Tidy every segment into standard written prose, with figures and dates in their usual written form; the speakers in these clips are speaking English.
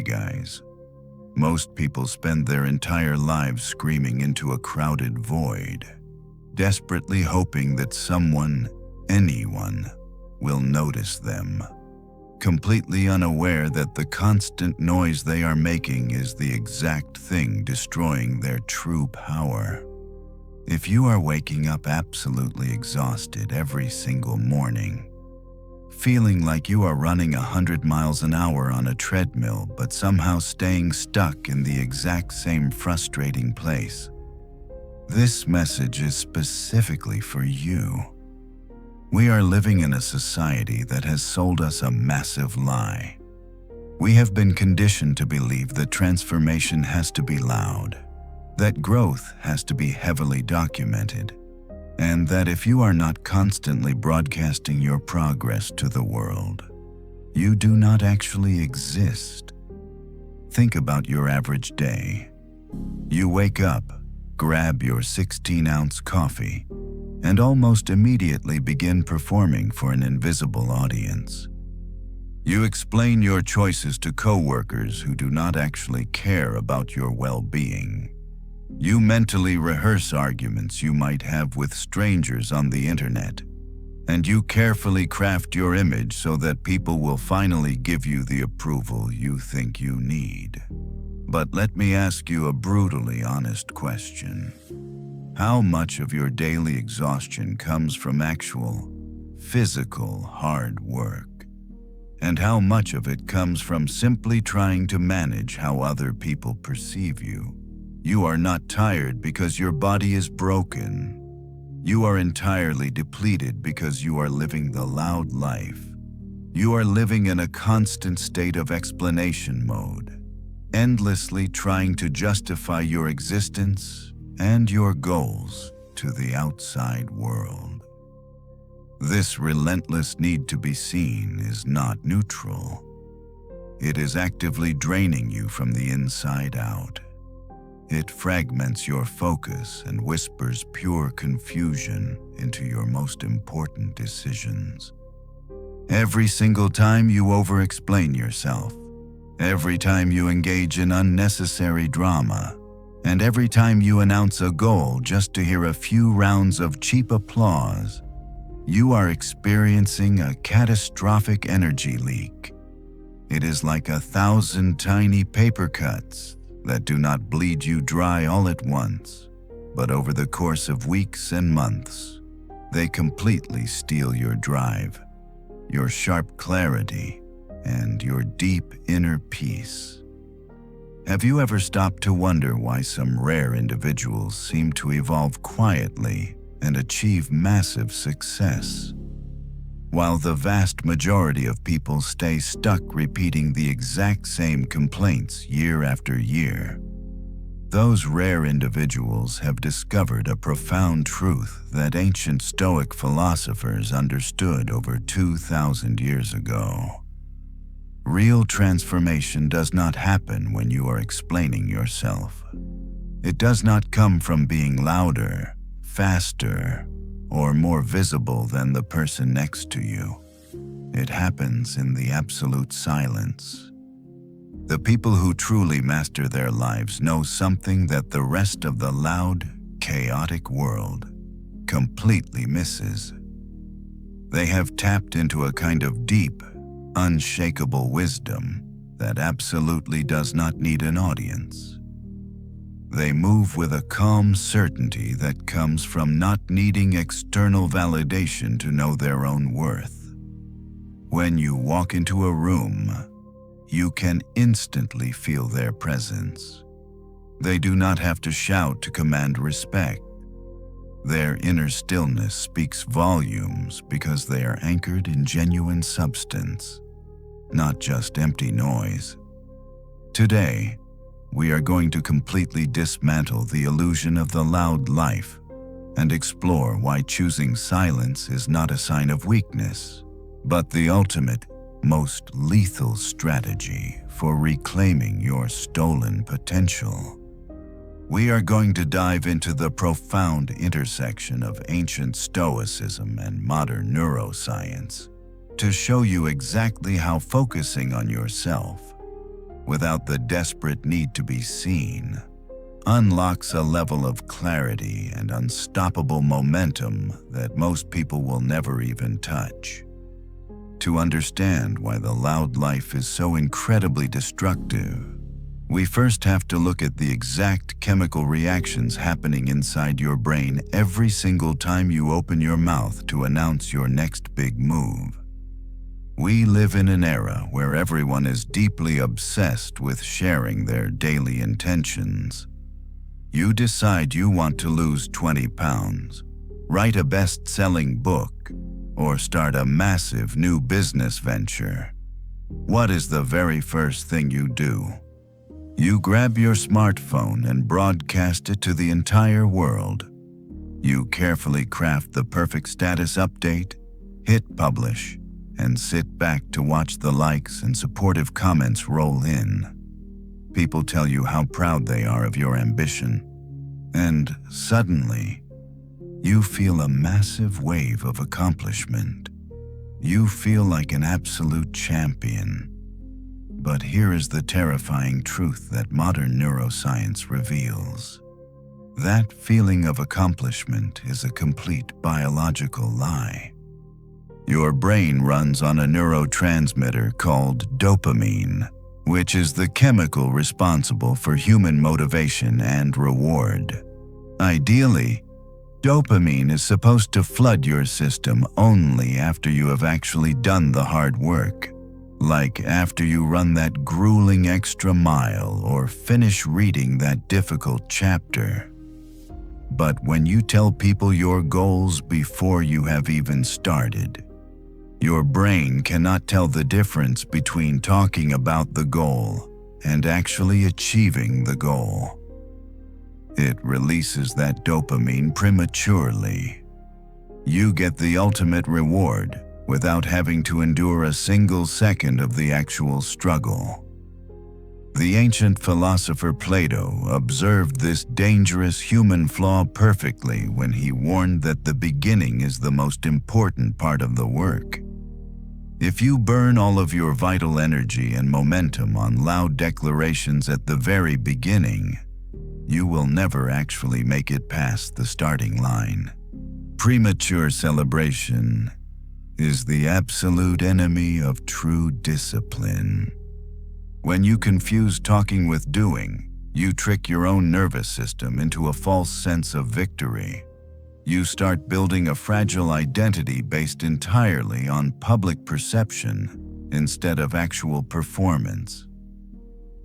Hey guys, most people spend their entire lives screaming into a crowded void, desperately hoping that someone, anyone, will notice them, completely unaware that the constant noise they are making is the exact thing destroying their true power. If you are waking up absolutely exhausted every single morning, feeling like you are running 100 miles an hour on a treadmill but somehow staying stuck in the exact same frustrating place, this message is specifically for you. We are living in a society that has sold us a massive lie. We have been conditioned to believe that transformation has to be loud, that growth has to be heavily documented, and that if you are not constantly broadcasting your progress to the world, you do not actually exist. Think about your average day. You wake up, grab your 16-ounce coffee, and almost immediately begin performing for an invisible audience. You explain your choices to coworkers who do not actually care about your well-being. You mentally rehearse arguments you might have with strangers on the internet, and you carefully craft your image so that people will finally give you the approval you think you need. But let me ask you a brutally honest question. How much of your daily exhaustion comes from actual, physical hard work? And how much of it comes from simply trying to manage how other people perceive you? You are not tired because your body is broken. You are entirely depleted because you are living the loud life. You are living in a constant state of explanation mode, endlessly trying to justify your existence and your goals to the outside world. This relentless need to be seen is not neutral. It is actively draining you from the inside out. It fragments your focus and whispers pure confusion into your most important decisions. Every single time you over-explain yourself, every time you engage in unnecessary drama, and every time you announce a goal just to hear a few rounds of cheap applause, you are experiencing a catastrophic energy leak. It is like 1,000 tiny paper cuts that do not bleed you dry all at once, but over the course of weeks and months, they completely steal your drive, your sharp clarity, and your deep inner peace. Have you ever stopped to wonder why some rare individuals seem to evolve quietly and achieve massive success, while the vast majority of people stay stuck repeating the exact same complaints year after year? Those rare individuals have discovered a profound truth that ancient Stoic philosophers understood over 2,000 years ago. Real transformation does not happen when you are explaining yourself. It does not come from being louder, faster, or more visible than the person next to you. It happens in the absolute silence. The people who truly master their lives know something that the rest of the loud, chaotic world completely misses. They have tapped into a kind of deep, unshakable wisdom that absolutely does not need an audience. They move with a calm certainty that comes from not needing external validation to know their own worth. When you walk into a room, you can instantly feel their presence. They do not have to shout to command respect. Their inner stillness speaks volumes because they are anchored in genuine substance, not just empty noise. Today, we are going to completely dismantle the illusion of the loud life and explore why choosing silence is not a sign of weakness, but the ultimate, most lethal strategy for reclaiming your stolen potential. We are going to dive into the profound intersection of ancient Stoicism and modern neuroscience to show you exactly how focusing on yourself, without the desperate need to be seen, unlocks a level of clarity and unstoppable momentum that most people will never even touch. To understand why the loud life is so incredibly destructive, we first have to look at the exact chemical reactions happening inside your brain every single time you open your mouth to announce your next big move. We live in an era where everyone is deeply obsessed with sharing their daily intentions. You decide you want to lose 20 pounds, write a best-selling book, or start a massive new business venture. What is the very first thing you do? You grab your smartphone and broadcast it to the entire world. You carefully craft the perfect status update, hit publish, and sit back to watch the likes and supportive comments roll in. People tell you how proud they are of your ambition, and suddenly, you feel a massive wave of accomplishment. You feel like an absolute champion. But here is the terrifying truth that modern neuroscience reveals. That feeling of accomplishment is a complete biological lie. Your brain runs on a neurotransmitter called dopamine, which is the chemical responsible for human motivation and reward. Ideally, dopamine is supposed to flood your system only after you have actually done the hard work. Like after you run that grueling extra mile or finish reading that difficult chapter. But when you tell people your goals before you have even started, your brain cannot tell the difference between talking about the goal and actually achieving the goal. It releases that dopamine prematurely. You get the ultimate reward without having to endure a single second of the actual struggle. The ancient philosopher Plato observed this dangerous human flaw perfectly when he warned that the beginning is the most important part of the work. If you burn all of your vital energy and momentum on loud declarations at the very beginning, you will never actually make it past the starting line. Premature celebration is the absolute enemy of true discipline. When you confuse talking with doing, you trick your own nervous system into a false sense of victory. You start building a fragile identity based entirely on public perception instead of actual performance.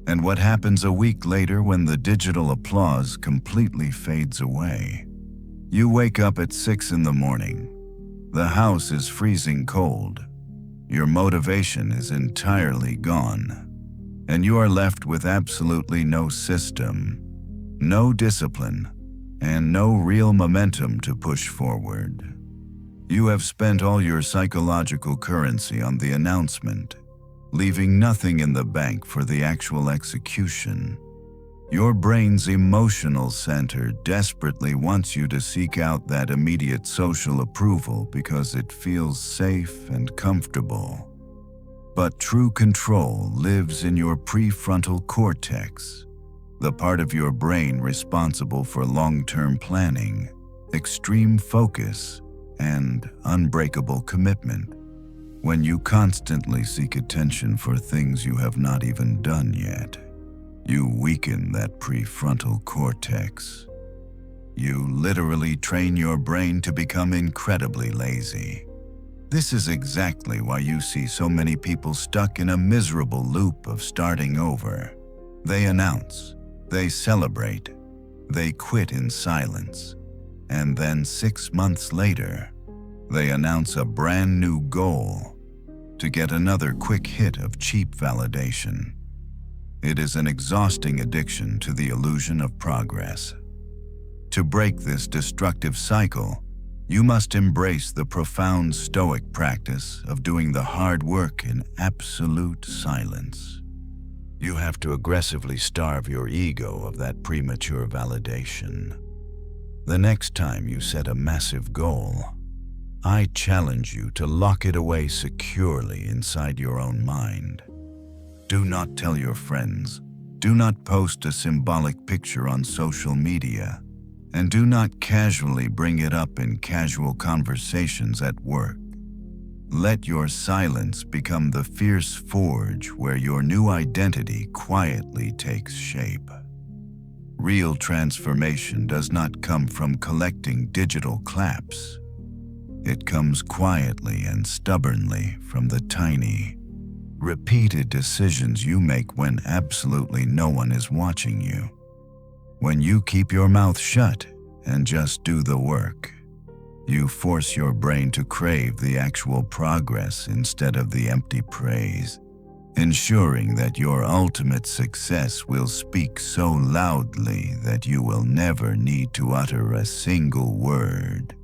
And what happens a week later when the digital applause completely fades away? You wake up at 6 in the morning. The house is freezing cold. Your motivation is entirely gone. And you are left with absolutely no system, no discipline, and no real momentum to push forward. You have spent all your psychological currency on the announcement, leaving nothing in the bank for the actual execution. Your brain's emotional center desperately wants you to seek out that immediate social approval because it feels safe and comfortable. But true control lives in your prefrontal cortex, the part of your brain responsible for long-term planning, extreme focus, and unbreakable commitment. When you constantly seek attention for things you have not even done yet, you weaken that prefrontal cortex. You literally train your brain to become incredibly lazy. This is exactly why you see so many people stuck in a miserable loop of starting over. They announce, they celebrate, they quit in silence, and then 6 months later, they announce a brand new goal to get another quick hit of cheap validation. It is an exhausting addiction to the illusion of progress. To break this destructive cycle, you must embrace the profound Stoic practice of doing the hard work in absolute silence. You have to aggressively starve your ego of that premature validation. The next time you set a massive goal, I challenge you to lock it away securely inside your own mind. Do not tell your friends. Do not post a symbolic picture on social media. And do not casually bring it up in casual conversations at work. Let your silence become the fierce forge where your new identity quietly takes shape. Real transformation does not come from collecting digital claps. It comes quietly and stubbornly from the tiny, repeated decisions you make when absolutely no one is watching you. When you keep your mouth shut and just do the work, you force your brain to crave the actual progress instead of the empty praise, ensuring that your ultimate success will speak so loudly that you will never need to utter a single word.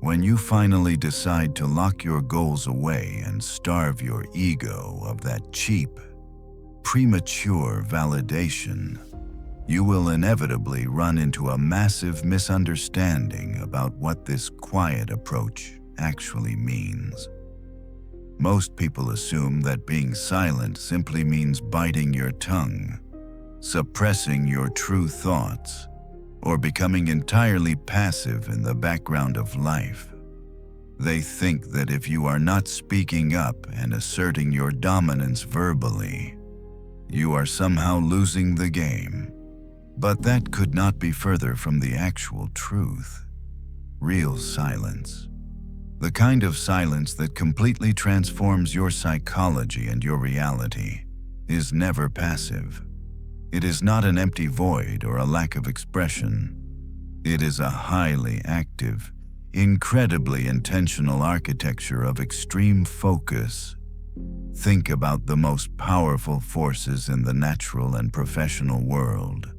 When you finally decide to lock your goals away and starve your ego of that cheap, premature validation, you will inevitably run into a massive misunderstanding about what this quiet approach actually means. Most people assume that being silent simply means biting your tongue, suppressing your true thoughts, or becoming entirely passive in the background of life. They think that if you are not speaking up and asserting your dominance verbally, you are somehow losing the game. But that could not be further from the actual truth. Real silence, the kind of silence that completely transforms your psychology and your reality, is never passive. It is not an empty void or a lack of expression. It is a highly active, incredibly intentional architecture of extreme focus. Think about the most powerful forces in the natural and professional world.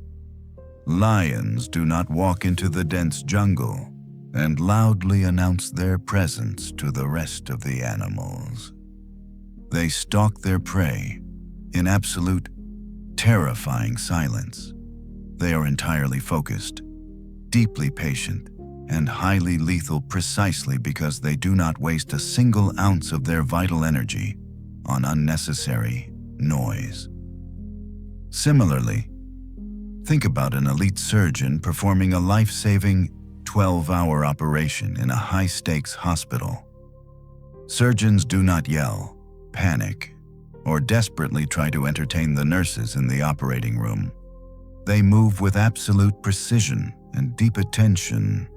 Lions do not walk into the dense jungle and loudly announce their presence to the rest of the animals. They stalk their prey in absolute, terrifying silence. They are entirely focused, deeply patient, and highly lethal precisely because they do not waste a single ounce of their vital energy on unnecessary noise. Similarly, think about an elite surgeon performing a life-saving 12-hour operation in a high-stakes hospital. Surgeons do not yell, panic, or desperately try to entertain the nurses in the operating room. They move with absolute precision and deep attention.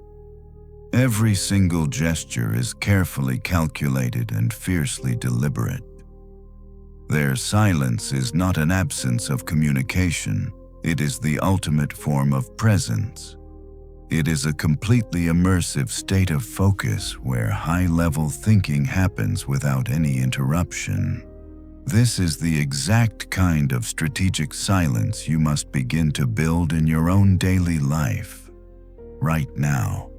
Every single gesture is carefully calculated and fiercely deliberate. Their silence is not an absence of communication. It is the ultimate form of presence. It is a completely immersive state of focus where high-level thinking happens without any interruption. This is the exact kind of strategic silence you must begin to build in your own daily life. Right now,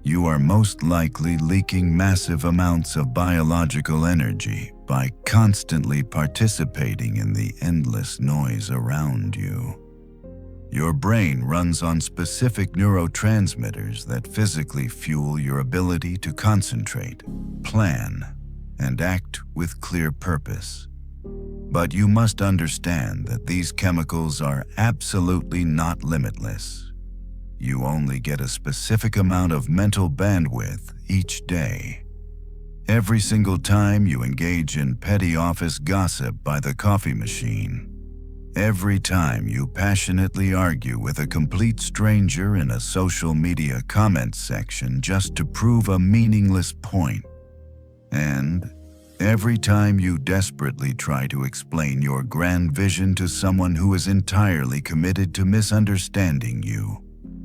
you are most likely leaking massive amounts of biological energy by constantly participating in the endless noise around you. Your brain runs on specific neurotransmitters that physically fuel your ability to concentrate, plan, and act with clear purpose. But you must understand that these chemicals are absolutely not limitless. You only get a specific amount of mental bandwidth each day. Every single time you engage in petty office gossip by the coffee machine, every time you passionately argue with a complete stranger in a social media comment section just to prove a meaningless point, and every time you desperately try to explain your grand vision to someone who is entirely committed to misunderstanding you,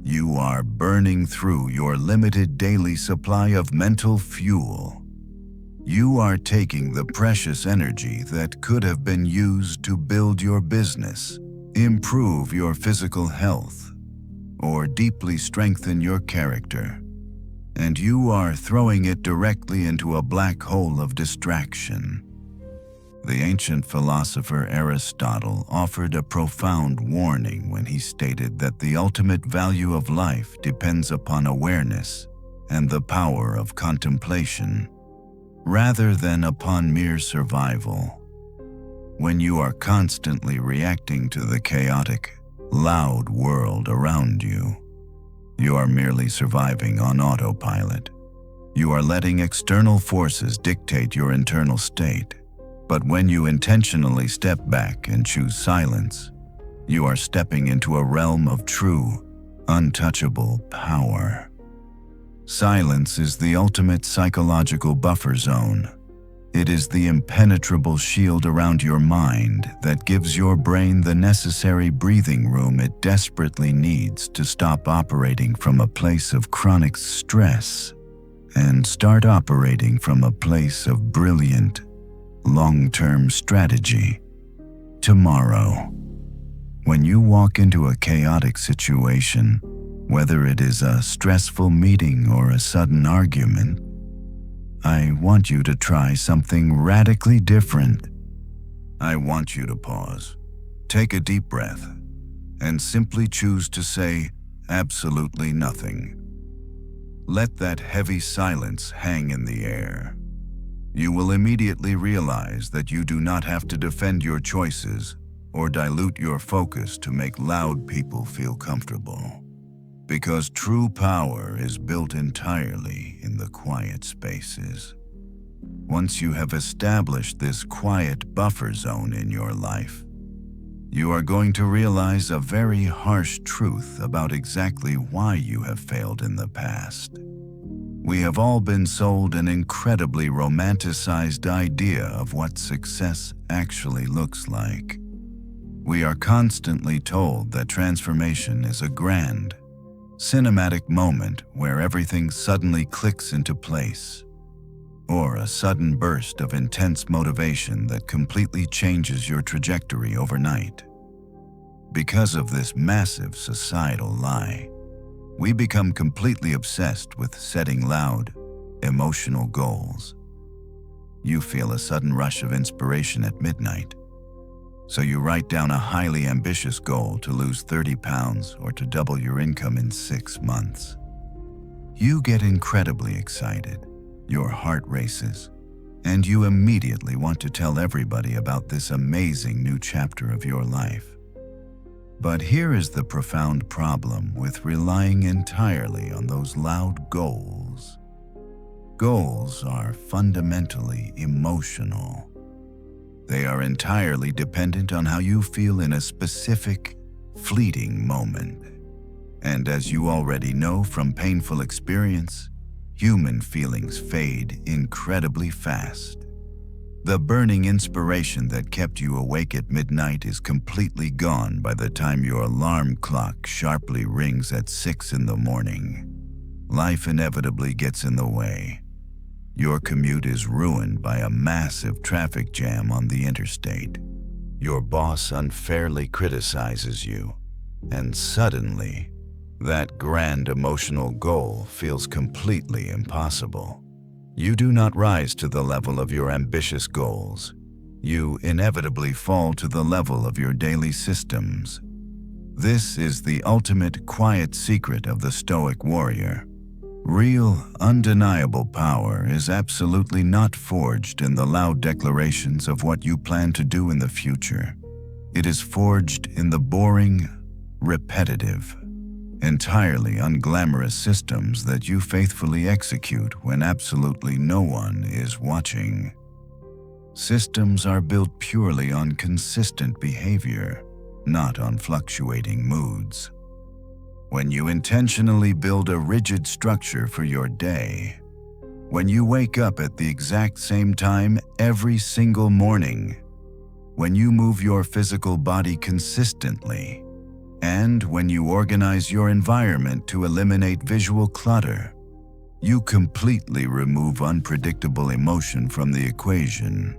you are burning through your limited daily supply of mental fuel. You are taking the precious energy that could have been used to build your business, improve your physical health, or deeply strengthen your character, and you are throwing it directly into a black hole of distraction. The ancient philosopher Aristotle offered a profound warning when he stated that the ultimate value of life depends upon awareness and the power of contemplation, rather than upon mere survival. When you are constantly reacting to the chaotic, loud world around you, you are merely surviving on autopilot. You are letting external forces dictate your internal state. But when you intentionally step back and choose silence, you are stepping into a realm of true, untouchable power. Silence is the ultimate psychological buffer zone. It is the impenetrable shield around your mind that gives your brain the necessary breathing room it desperately needs to stop operating from a place of chronic stress and start operating from a place of brilliant, long-term strategy. Tomorrow, when you walk into a chaotic situation, whether it is a stressful meeting or a sudden argument, I want you to try something radically different. I want you to pause, take a deep breath, and simply choose to say absolutely nothing. Let that heavy silence hang in the air. You will immediately realize that you do not have to defend your choices or dilute your focus to make loud people feel comfortable. Because true power is built entirely in the quiet spaces. Once you have established this quiet buffer zone in your life, you are going to realize a very harsh truth about exactly why you have failed in the past. We have all been sold an incredibly romanticized idea of what success actually looks like. We are constantly told that transformation is a grand, cinematic moment where everything suddenly clicks into place, or a sudden burst of intense motivation that completely changes your trajectory overnight. Because of this massive societal lie, we become completely obsessed with setting loud, emotional goals. You feel a sudden rush of inspiration at midnight, so you write down a highly ambitious goal to lose 30 pounds or to double your income in 6 months. You get incredibly excited, your heart races, and you immediately want to tell everybody about this amazing new chapter of your life. But here is the profound problem with relying entirely on those loud goals. Goals are fundamentally emotional. They are entirely dependent on how you feel in a specific, fleeting moment. And as you already know from painful experience, human feelings fade incredibly fast. The burning inspiration that kept you awake at midnight is completely gone by the time your alarm clock sharply rings at 6 in the morning. Life inevitably gets in the way. Your commute is ruined by a massive traffic jam on the interstate. Your boss unfairly criticizes you, and suddenly, that grand emotional goal feels completely impossible. You do not rise to the level of your ambitious goals. You inevitably fall to the level of your daily systems. This is the ultimate quiet secret of the Stoic warrior. Real, undeniable power is absolutely not forged in the loud declarations of what you plan to do in the future. It is forged in the boring, repetitive, entirely unglamorous systems that you faithfully execute when absolutely no one is watching. Systems are built purely on consistent behavior, not on fluctuating moods. When you intentionally build a rigid structure for your day, when you wake up at the exact same time every single morning, when you move your physical body consistently, and when you organize your environment to eliminate visual clutter, you completely remove unpredictable emotion from the equation.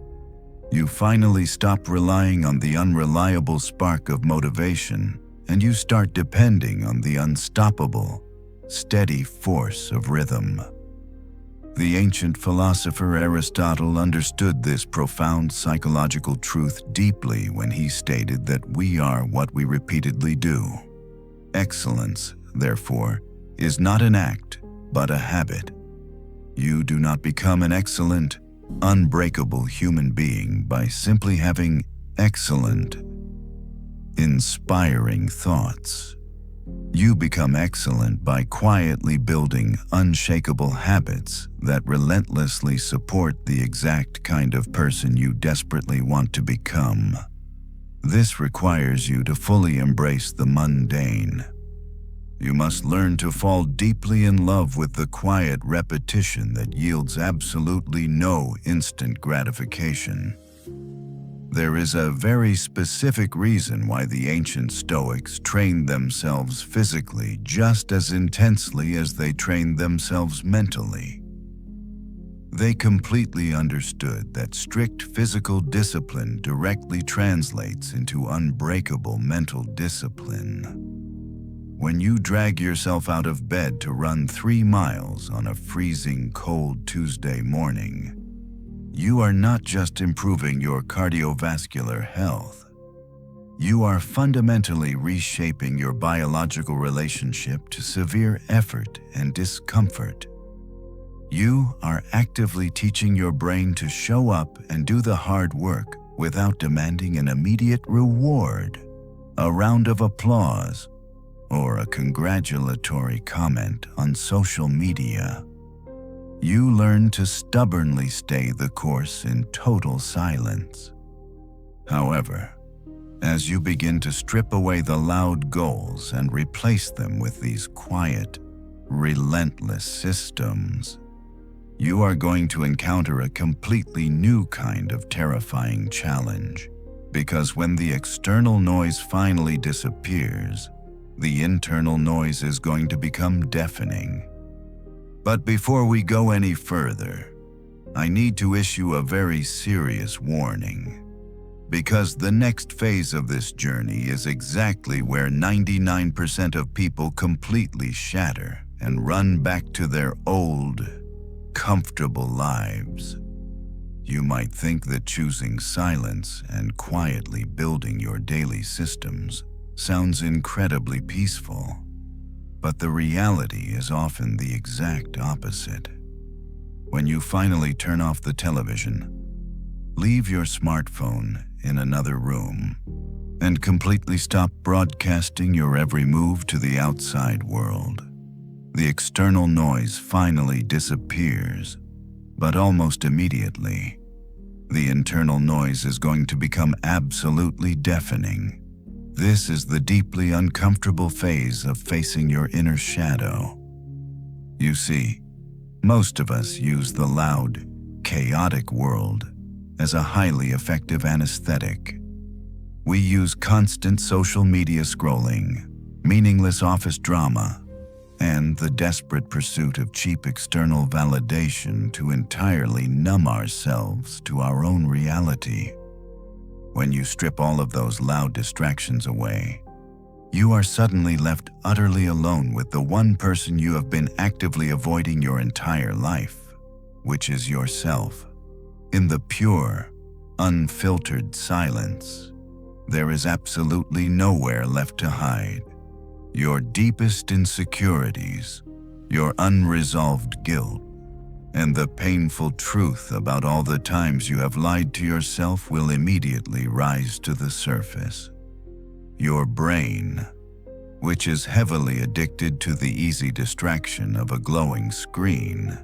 You finally stop relying on the unreliable spark of motivation, and you start depending on the unstoppable, steady force of rhythm. The ancient philosopher Aristotle understood this profound psychological truth deeply when he stated that we are what we repeatedly do. Excellence, therefore, is not an act, but a habit. You do not become an excellent, unbreakable human being by simply having excellent, inspiring thoughts. You become excellent by quietly building unshakable habits that relentlessly support the exact kind of person you desperately want to become. This requires you to fully embrace the mundane. You must learn to fall deeply in love with the quiet repetition that yields absolutely no instant gratification. There is a very specific reason why the ancient Stoics trained themselves physically just as intensely as they trained themselves mentally. They completely understood that strict physical discipline directly translates into unbreakable mental discipline. When you drag yourself out of bed to run 3 miles on a freezing cold Tuesday morning, you are not just improving your cardiovascular health. You are fundamentally reshaping your biological relationship to severe effort and discomfort. You are actively teaching your brain to show up and do the hard work without demanding an immediate reward, a round of applause, or a congratulatory comment on social media. You learn to stubbornly stay the course in total silence. However, as you begin to strip away the loud goals and replace them with these quiet, relentless systems, you are going to encounter a completely new kind of terrifying challenge. Because when the external noise finally disappears, the internal noise is going to become deafening. But before we go any further, I need to issue a very serious warning. Because the next phase of this journey is exactly where 99% of people completely shatter and run back to their old, comfortable lives. You might think that choosing silence and quietly building your daily systems sounds incredibly peaceful. But the reality is often the exact opposite. When you finally turn off the television, leave your smartphone in another room, and completely stop broadcasting your every move to the outside world, the external noise finally disappears, but almost immediately, the internal noise is going to become absolutely deafening. This is the deeply uncomfortable phase of facing your inner shadow. You see, most of us use the loud, chaotic world as a highly effective anesthetic. We use constant social media scrolling, meaningless office drama, and the desperate pursuit of cheap external validation to entirely numb ourselves to our own reality. When you strip all of those loud distractions away, you are suddenly left utterly alone with the one person you have been actively avoiding your entire life, which is yourself. In the pure, unfiltered silence, there is absolutely nowhere left to hide. Your deepest insecurities, your unresolved guilt, and the painful truth about all the times you have lied to yourself will immediately rise to the surface. Your brain, which is heavily addicted to the easy distraction of a glowing screen,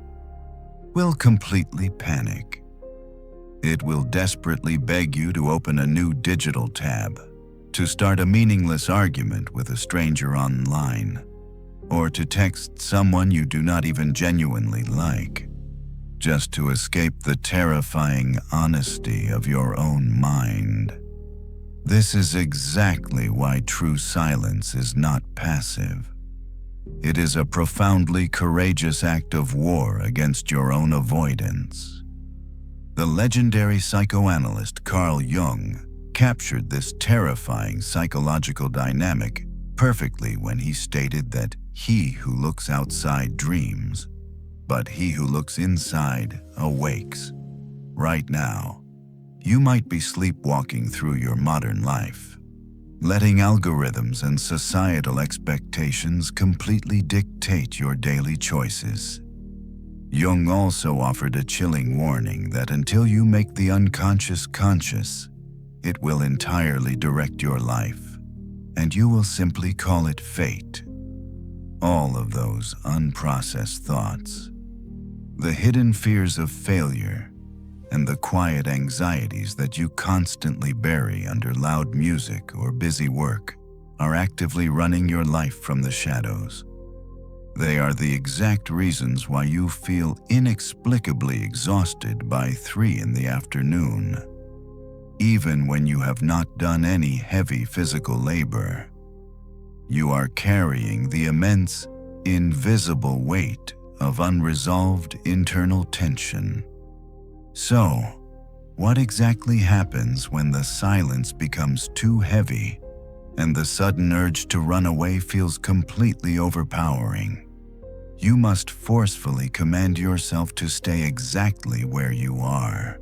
will completely panic. It will desperately beg you to open a new digital tab, to start a meaningless argument with a stranger online, or to text someone you do not even genuinely like, just to escape the terrifying honesty of your own mind. This is exactly why true silence is not passive. It is a profoundly courageous act of war against your own avoidance. The legendary psychoanalyst Carl Jung captured this terrifying psychological dynamic perfectly when he stated that he who looks outside dreams, but he who looks inside awakes. Right now, you might be sleepwalking through your modern life, letting algorithms and societal expectations completely dictate your daily choices. Jung also offered a chilling warning that until you make the unconscious conscious, it will entirely direct your life, and you will simply call it fate. All of those unprocessed thoughts, the hidden fears of failure, and the quiet anxieties that you constantly bury under loud music or busy work, are actively running your life from the shadows. They are the exact reasons why you feel inexplicably exhausted by 3 in the afternoon, even when you have not done any heavy physical labor. You are carrying the immense, invisible weight of unresolved internal tension. So, what exactly happens when the silence becomes too heavy and the sudden urge to run away feels completely overpowering? You must forcefully command yourself to stay exactly where you are.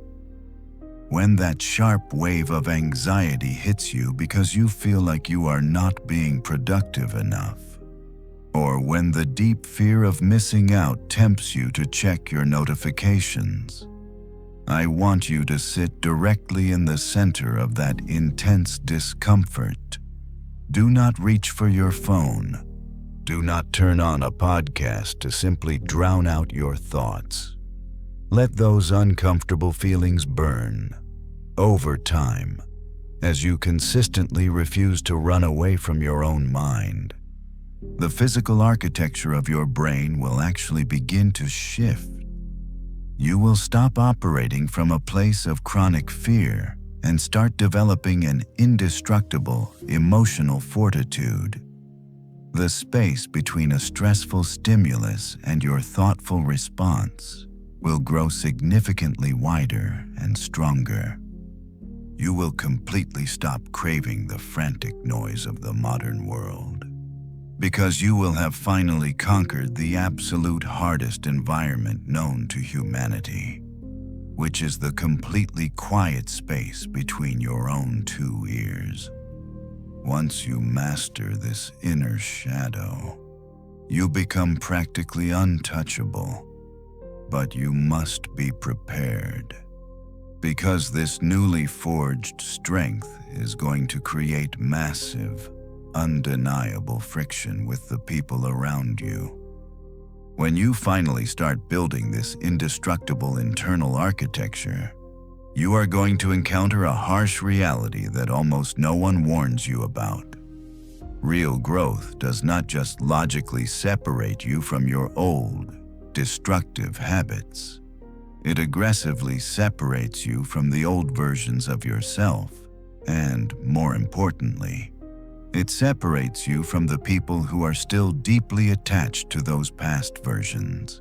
When that sharp wave of anxiety hits you because you feel like you are not being productive enough, or when the deep fear of missing out tempts you to check your notifications, I want you to sit directly in the center of that intense discomfort. Do not reach for your phone. Do not turn on a podcast to simply drown out your thoughts. Let those uncomfortable feelings burn over time as you consistently refuse to run away from your own mind. The physical architecture of your brain will actually begin to shift. You will stop operating from a place of chronic fear and start developing an indestructible emotional fortitude. The space between a stressful stimulus and your thoughtful response will grow significantly wider and stronger. You will completely stop craving the frantic noise of the modern world, because you will have finally conquered the absolute hardest environment known to humanity, which is the completely quiet space between your own 2 ears. Once you master this inner shadow, you become practically untouchable. But you must be prepared, because this newly forged strength is going to create massive, undeniable friction with the people around you. When you finally start building this indestructible internal architecture, you are going to encounter a harsh reality that almost no one warns you about. Real growth does not just logically separate you from your old, destructive habits. It aggressively separates you from the old versions of yourself, and, more importantly, it separates you from the people who are still deeply attached to those past versions.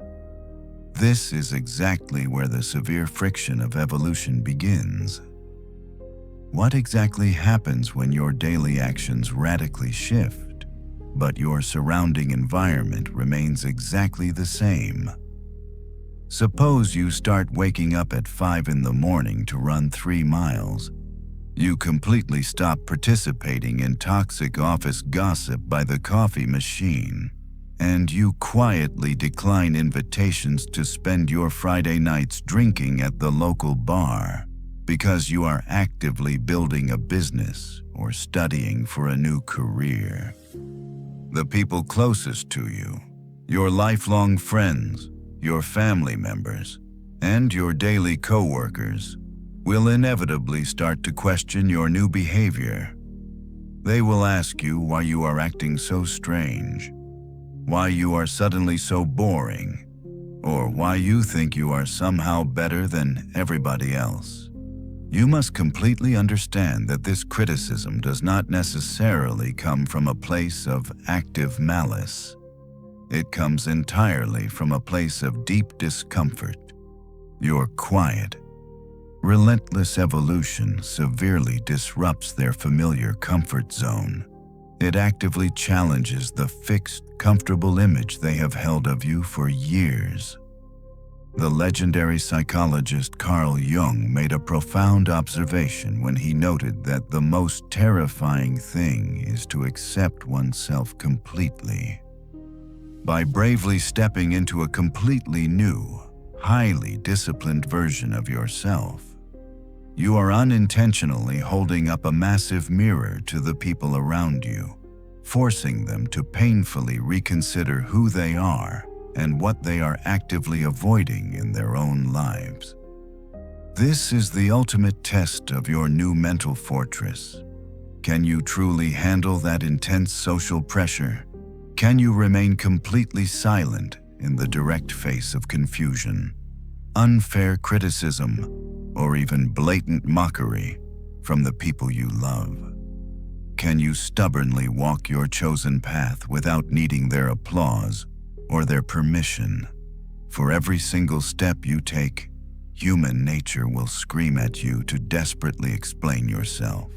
This is exactly where the severe friction of evolution begins. What exactly happens when your daily actions radically shift, but your surrounding environment remains exactly the same? Suppose you start waking up at 5 in the morning to run 3 miles. You completely stop participating in toxic office gossip by the coffee machine, and you quietly decline invitations to spend your Friday nights drinking at the local bar because you are actively building a business or studying for a new career. The people closest to you, your lifelong friends, your family members, and your daily co-workers, will inevitably start to question your new behavior. They will ask you why you are acting so strange, why you are suddenly so boring, or why you think you are somehow better than everybody else. You must completely understand that this criticism does not necessarily come from a place of active malice. It comes entirely from a place of deep discomfort. Your quiet, relentless evolution severely disrupts their familiar comfort zone. It actively challenges the fixed, comfortable image they have held of you for years. The legendary psychologist Carl Jung made a profound observation when he noted that the most terrifying thing is to accept oneself completely. By bravely stepping into a completely new, highly disciplined version of yourself, You are unintentionally holding up a massive mirror to the people around you, forcing them to painfully reconsider who they are and what they are actively avoiding in their own lives. This is the ultimate test of your new mental fortress. Can you truly handle that intense social pressure? Can you remain completely silent in the direct face of confusion, unfair criticism, or even blatant mockery from the people you love? Can you stubbornly walk your chosen path without needing their applause or their permission? For every single step you take, human nature will scream at you to desperately explain yourself.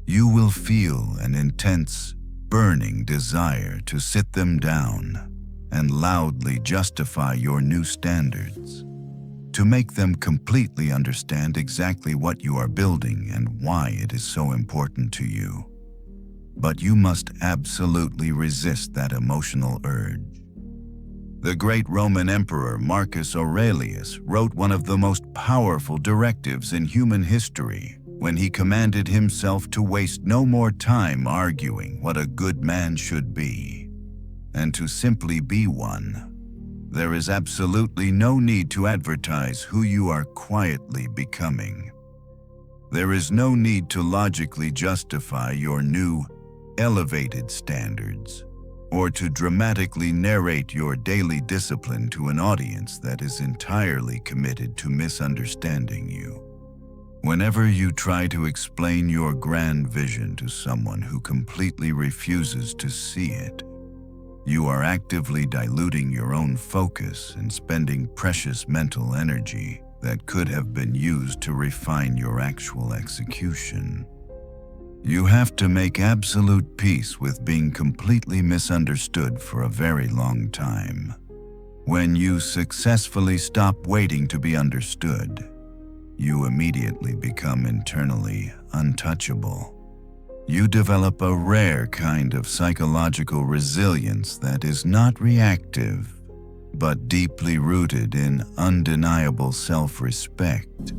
You will feel an intense, burning desire to sit them down and loudly justify your new standards, to make them completely understand exactly what you are building and why it is so important to you. But you must absolutely resist that emotional urge. The great Roman Emperor Marcus Aurelius wrote one of the most powerful directives in human history when he commanded himself to waste no more time arguing what a good man should be, and to simply be one. There is absolutely no need to advertise who you are quietly becoming. There is no need to logically justify your new, elevated standards, or to dramatically narrate your daily discipline to an audience that is entirely committed to misunderstanding you. Whenever you try to explain your grand vision to someone who completely refuses to see it, you are actively diluting your own focus and spending precious mental energy that could have been used to refine your actual execution. You have to make absolute peace with being completely misunderstood for a very long time. When you successfully stop waiting to be understood, you immediately become internally untouchable. You develop a rare kind of psychological resilience that is not reactive, but deeply rooted in undeniable self-respect.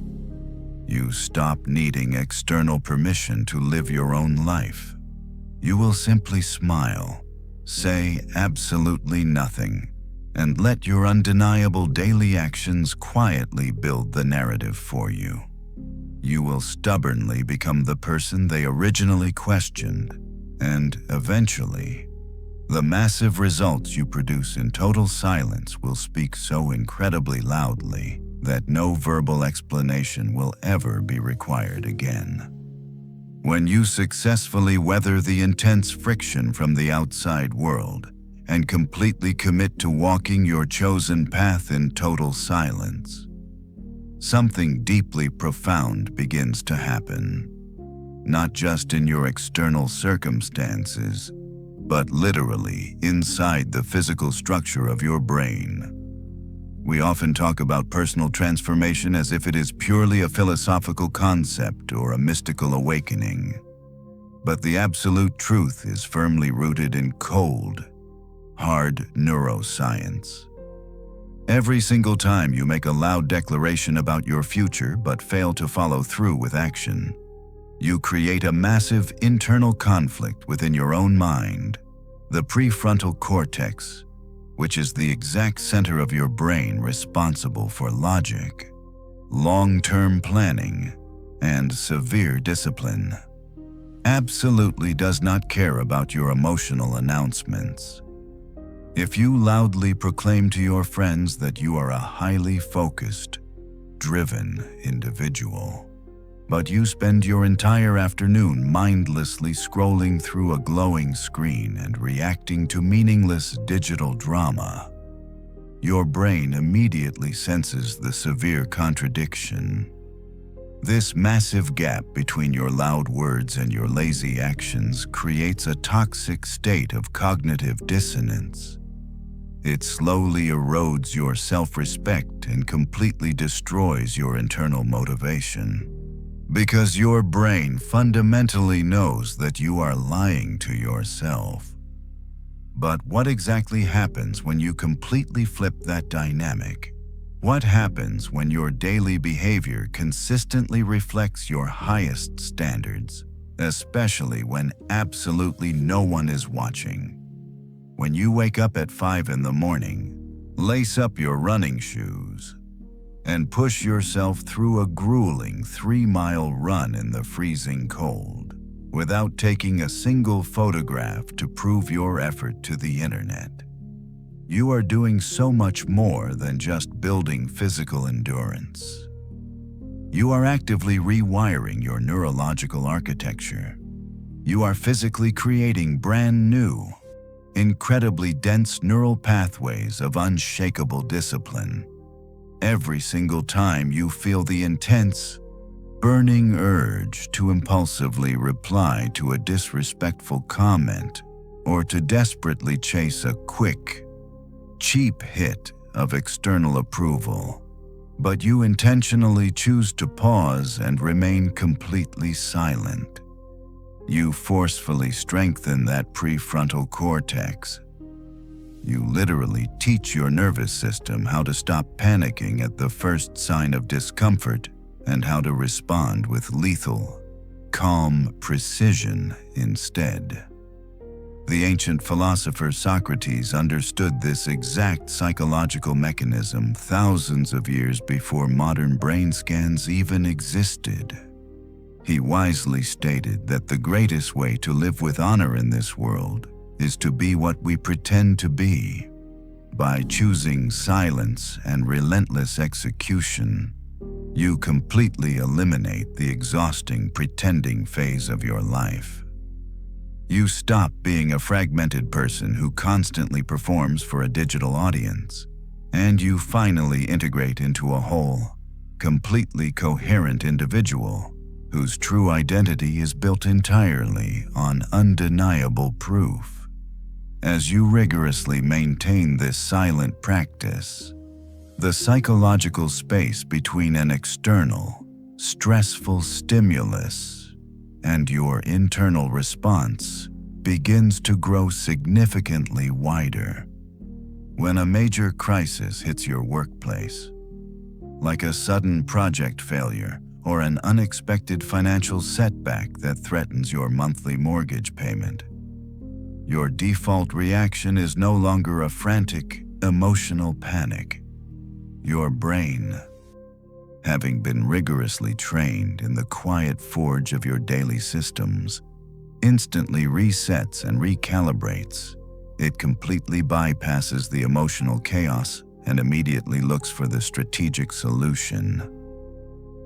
You stop needing external permission to live your own life. You will simply smile, say absolutely nothing, and let your undeniable daily actions quietly build the narrative for you. You will stubbornly become the person they originally questioned, and eventually, the massive results you produce in total silence will speak so incredibly loudly that no verbal explanation will ever be required again. When you successfully weather the intense friction from the outside world and completely commit to walking your chosen path in total silence, something deeply profound begins to happen, not just in your external circumstances, but literally inside the physical structure of your brain. We often talk about personal transformation as if it is purely a philosophical concept or a mystical awakening. But the absolute truth is firmly rooted in cold, hard neuroscience. Every single time you make a loud declaration about your future but fail to follow through with action, you create a massive internal conflict within your own mind. The prefrontal cortex, which is the exact center of your brain responsible for logic, long-term planning, and severe discipline, absolutely does not care about your emotional announcements. If you loudly proclaim to your friends that you are a highly focused, driven individual, but you spend your entire afternoon mindlessly scrolling through a glowing screen and reacting to meaningless digital drama, your brain immediately senses the severe contradiction. This massive gap between your loud words and your lazy actions creates a toxic state of cognitive dissonance. It slowly erodes your self-respect and completely destroys your internal motivation. Because your brain fundamentally knows that you are lying to yourself. But what exactly happens when you completely flip that dynamic? What happens when your daily behavior consistently reflects your highest standards, especially when absolutely no one is watching? When you wake up at 5 in the morning, lace up your running shoes, and push yourself through a grueling 3-mile run in the freezing cold, without taking a single photograph to prove your effort to the internet. You are doing so much more than just building physical endurance. You are actively rewiring your neurological architecture. You are physically creating brand new, incredibly dense neural pathways of unshakable discipline. Every single time you feel the intense, burning urge to impulsively reply to a disrespectful comment or to desperately chase a quick, cheap hit of external approval, but you intentionally choose to pause and remain completely silent. You forcefully strengthen that prefrontal cortex. You literally teach your nervous system how to stop panicking at the first sign of discomfort and how to respond with lethal, calm precision instead. The ancient philosopher Socrates understood this exact psychological mechanism thousands of years before modern brain scans even existed. He wisely stated that the greatest way to live with honor in this world is to be what we pretend to be. By choosing silence and relentless execution, you completely eliminate the exhausting pretending phase of your life. You stop being a fragmented person who constantly performs for a digital audience, and you finally integrate into a whole, completely coherent individual whose true identity is built entirely on undeniable proof. As you rigorously maintain this silent practice, the psychological space between an external, stressful stimulus and your internal response begins to grow significantly wider. When a major crisis hits your workplace, like a sudden project failure or an unexpected financial setback that threatens your monthly mortgage payment, your default reaction is no longer a frantic, emotional panic. Your brain, having been rigorously trained in the quiet forge of your daily systems, instantly resets and recalibrates. It completely bypasses the emotional chaos and immediately looks for the strategic solution.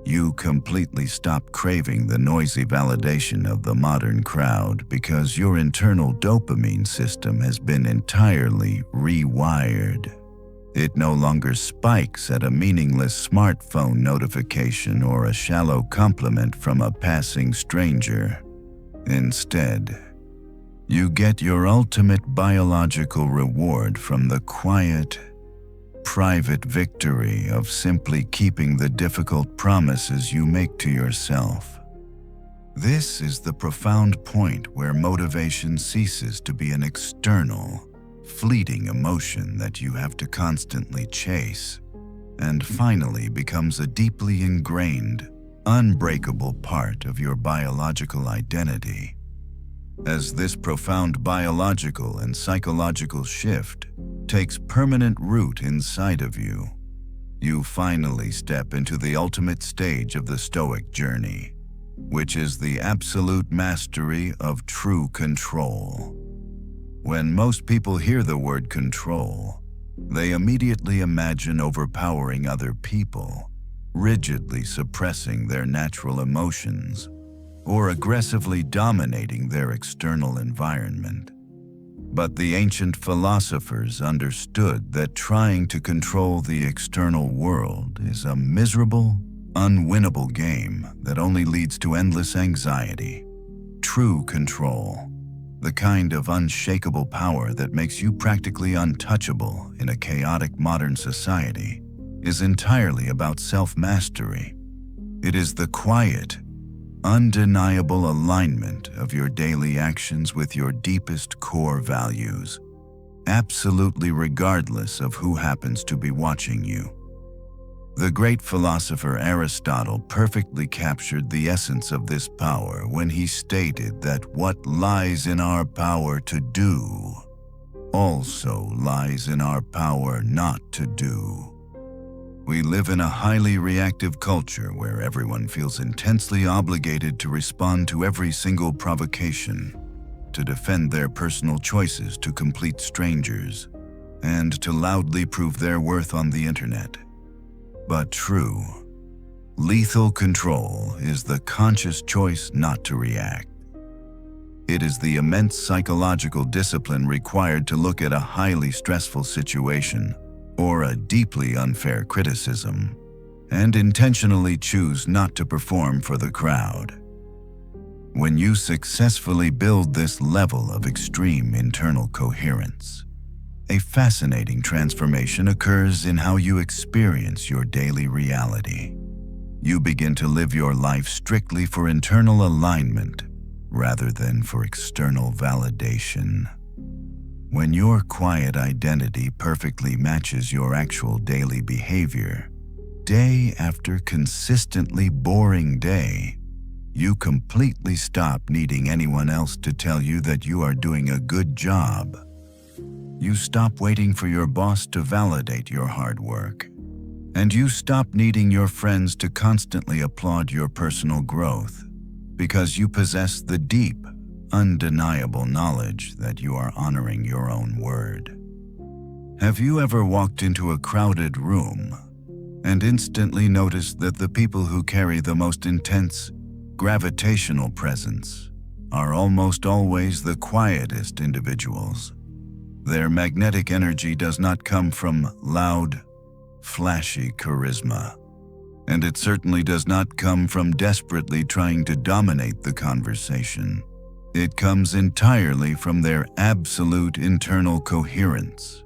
You completely stop craving the noisy validation of the modern crowd because your internal dopamine system has been entirely rewired. It no longer spikes at a meaningless smartphone notification or a shallow compliment from a passing stranger. Instead, you get your ultimate biological reward from the quiet, private victory of simply keeping the difficult promises you make to yourself. This is the profound point where motivation ceases to be an external, fleeting emotion that you have to constantly chase, and finally becomes a deeply ingrained, unbreakable part of your biological identity. As this profound biological and psychological shift takes permanent root inside of you, you finally step into the ultimate stage of the Stoic journey, which is the absolute mastery of true control. When most people hear the word control, they immediately imagine overpowering other people, rigidly suppressing their natural emotions, or aggressively dominating their external environment. But the ancient philosophers understood that trying to control the external world is a miserable, unwinnable game that only leads to endless anxiety. True control, the kind of unshakable power that makes you practically untouchable in a chaotic modern society, is entirely about self-mastery. It is the quiet, undeniable alignment of your daily actions with your deepest core values, absolutely regardless of who happens to be watching you. The great philosopher Aristotle perfectly captured the essence of this power when he stated that what lies in our power to do also lies in our power not to do. We live in a highly reactive culture where everyone feels intensely obligated to respond to every single provocation, to defend their personal choices to complete strangers, and to loudly prove their worth on the internet. But true, lethal control is the conscious choice not to react. It is the immense psychological discipline required to look at a highly stressful situation or a deeply unfair criticism and intentionally choose not to perform for the crowd. When you successfully build this level of extreme internal coherence, a fascinating transformation occurs in how you experience your daily reality. You begin to live your life strictly for internal alignment rather than for external validation. When your quiet identity perfectly matches your actual daily behavior, day after consistently boring day, you completely stop needing anyone else to tell you that you are doing a good job. You stop waiting for your boss to validate your hard work, and you stop needing your friends to constantly applaud your personal growth, because you possess the deep, undeniable knowledge that you are honoring your own word. Have you ever walked into a crowded room and instantly noticed that the people who carry the most intense, gravitational presence are almost always the quietest individuals? Their magnetic energy does not come from loud, flashy charisma, and it certainly does not come from desperately trying to dominate the conversation. It comes entirely from their absolute internal coherence.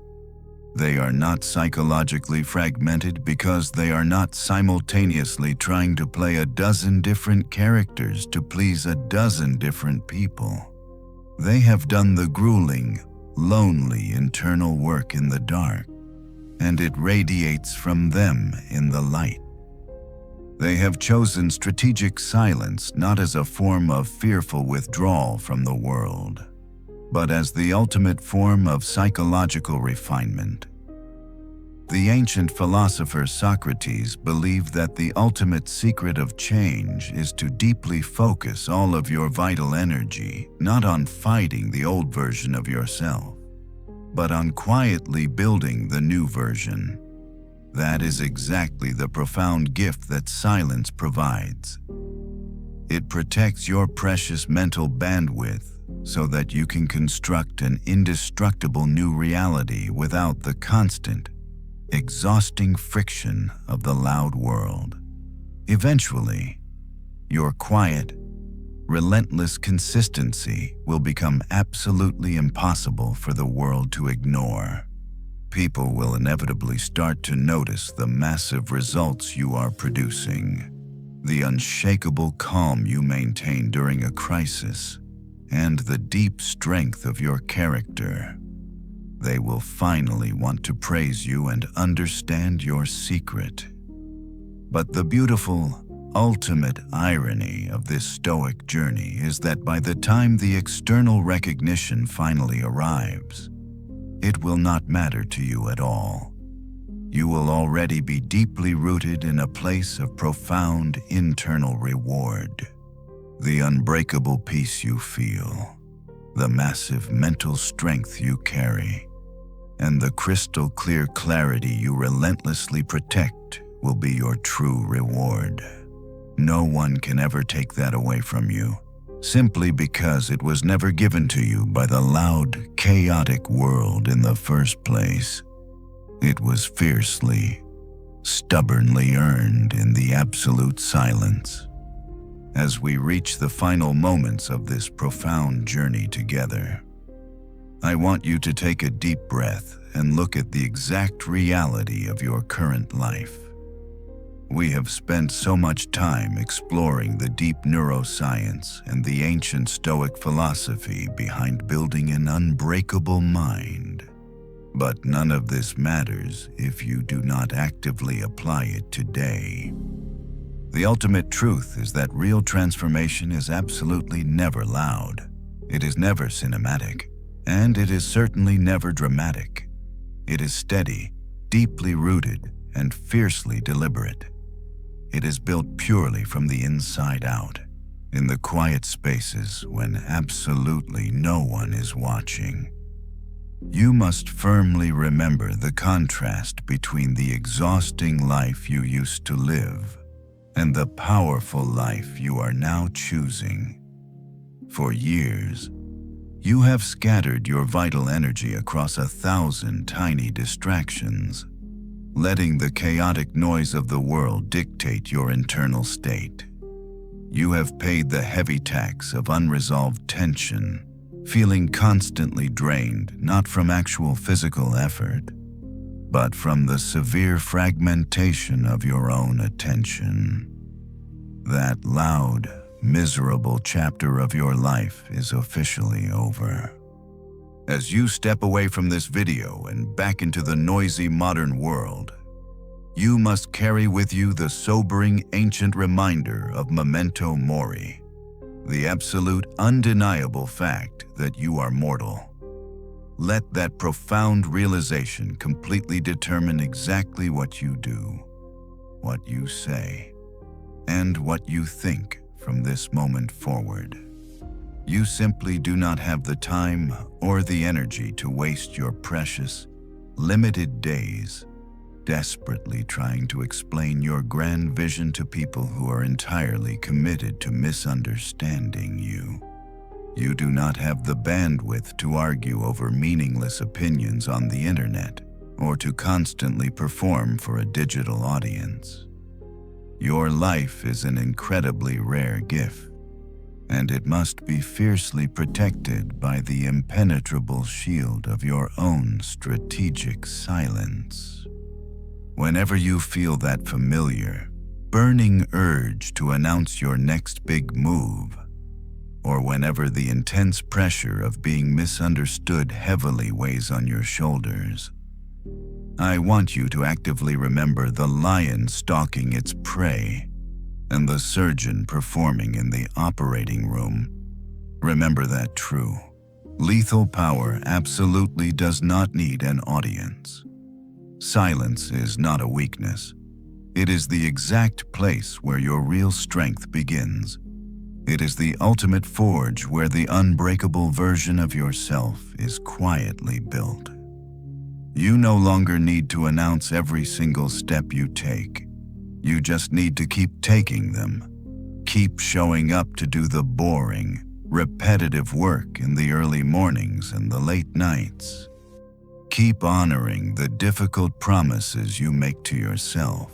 They are not psychologically fragmented because they are not simultaneously trying to play a dozen different characters to please a dozen different people. They have done the grueling, lonely internal work in the dark, and it radiates from them in the light. They have chosen strategic silence not as a form of fearful withdrawal from the world, but as the ultimate form of psychological refinement. The ancient philosopher Socrates believed that the ultimate secret of change is to deeply focus all of your vital energy not on fighting the old version of yourself, but on quietly building the new version. That is exactly the profound gift that silence provides. It protects your precious mental bandwidth so that you can construct an indestructible new reality without the constant, exhausting friction of the loud world. Eventually, your quiet, relentless consistency will become absolutely impossible for the world to ignore. People will inevitably start to notice the massive results you are producing, the unshakable calm you maintain during a crisis, and the deep strength of your character. They will finally want to praise you and understand your secret. But the beautiful, ultimate irony of this Stoic journey is that by the time the external recognition finally arrives, it will not matter to you at all. You will already be deeply rooted in a place of profound internal reward. The unbreakable peace you feel, the massive mental strength you carry, and the crystal clear clarity you relentlessly protect will be your true reward. No one can ever take that away from you, simply because it was never given to you by the loud, chaotic world in the first place. It was fiercely, stubbornly earned in the absolute silence. As we reach the final moments of this profound journey together, I want you to take a deep breath and look at the exact reality of your current life. We have spent so much time exploring the deep neuroscience and the ancient Stoic philosophy behind building an unbreakable mind. But none of this matters if you do not actively apply it today. The ultimate truth is that real transformation is absolutely never loud. It is never cinematic, and it is certainly never dramatic. It is steady, deeply rooted, and fiercely deliberate. It is built purely from the inside out, in the quiet spaces when absolutely no one is watching. You must firmly remember the contrast between the exhausting life you used to live and the powerful life you are now choosing. For years, you have scattered your vital energy across 1,000 tiny distractions, letting the chaotic noise of the world dictate your internal state. You have paid the heavy tax of unresolved tension, feeling constantly drained not from actual physical effort, but from the severe fragmentation of your own attention. That loud, miserable chapter of your life is officially over. As you step away from this video and back into the noisy modern world, you must carry with you the sobering ancient reminder of memento mori, the absolute undeniable fact that you are mortal. Let that profound realization completely determine exactly what you do, what you say, and what you think from this moment forward. You simply do not have the time or the energy to waste your precious, limited days desperately trying to explain your grand vision to people who are entirely committed to misunderstanding you. You do not have the bandwidth to argue over meaningless opinions on the internet or to constantly perform for a digital audience. Your life is an incredibly rare gift, and it must be fiercely protected by the impenetrable shield of your own strategic silence. Whenever you feel that familiar, burning urge to announce your next big move, or whenever the intense pressure of being misunderstood heavily weighs on your shoulders, I want you to actively remember the lion stalking its prey and the surgeon performing in the operating room. Remember that true, lethal power absolutely does not need an audience. Silence is not a weakness. It is the exact place where your real strength begins. It is the ultimate forge where the unbreakable version of yourself is quietly built. You no longer need to announce every single step you take. You just need to keep taking them. Keep showing up to do the boring, repetitive work in the early mornings and the late nights. Keep honoring the difficult promises you make to yourself,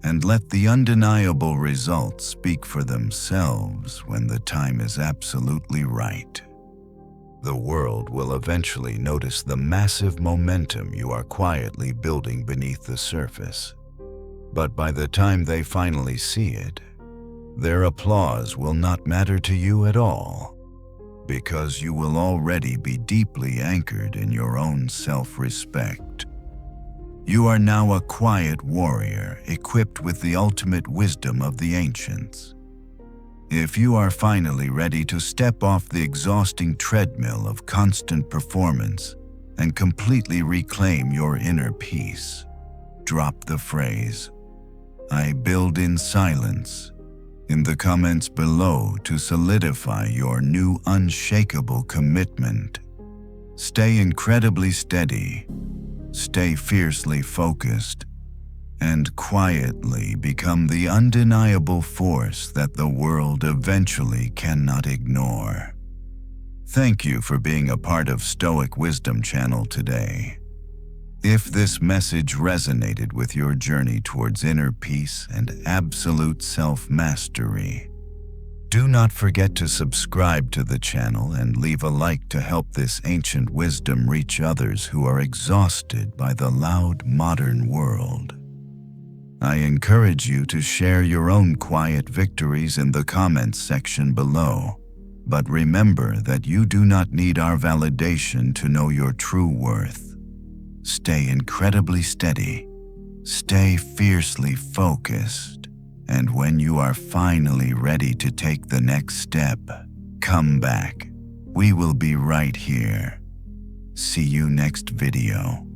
and let the undeniable results speak for themselves when the time is absolutely right. The world will eventually notice the massive momentum you are quietly building beneath the surface. But by the time they finally see it, their applause will not matter to you at all, because you will already be deeply anchored in your own self-respect. You are now a quiet warrior equipped with the ultimate wisdom of the ancients. If you are finally ready to step off the exhausting treadmill of constant performance and completely reclaim your inner peace, drop the phrase, "I build in silence," in the comments below to solidify your new unshakable commitment. Stay incredibly steady, stay fiercely focused, and quietly become the undeniable force that the world eventually cannot ignore. Thank you for being a part of Stoic Wisdom Channel today. If this message resonated with your journey towards inner peace and absolute self-mastery, do not forget to subscribe to the channel and leave a like to help this ancient wisdom reach others who are exhausted by the loud modern world. I encourage you to share your own quiet victories in the comments section below, but remember that you do not need our validation to know your true worth. Stay incredibly steady. Stay fiercely focused. And when you are finally ready to take the next step, come back. We will be right here. See you next video.